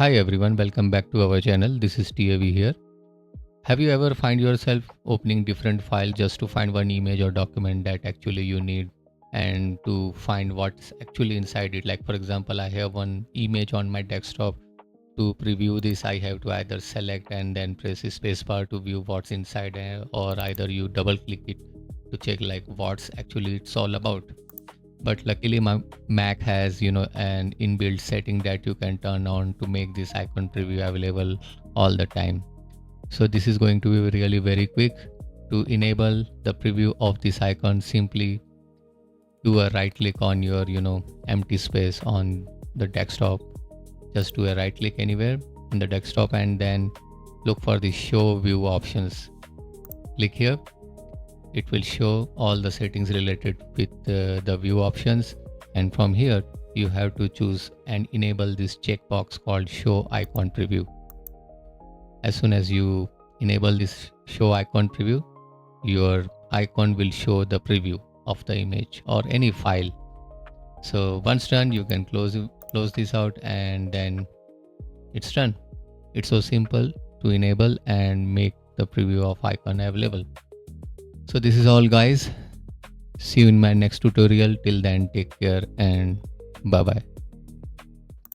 Hi everyone, welcome back to our channel. This is TAV here. Have you ever find yourself opening different files just to find one image or document that actually you need and to find what's actually inside it? Like for example, I have one image on my desktop. To preview this, I have to either select and then press spacebar to view what's inside, or either you double click it to check like what's actually it's all about. But luckily my Mac has an inbuilt setting that you can turn on to make this icon preview available all the time. So this is going to be really very quick. To enable the preview of this icon, simply do a right click on your empty space on the desktop. Just do a right click anywhere in the desktop and then look for the show view options. Click here. It will show all the settings related with the view options, and from here you have to choose and enable this checkbox called show icon preview. As soon as you enable this show icon preview, your icon will show the preview of the image or any file. So once done, you can close this out and then it's done. It's so simple to enable and make the preview of icon available. So this is all guys. See you in my next tutorial. Till then, take care and bye bye.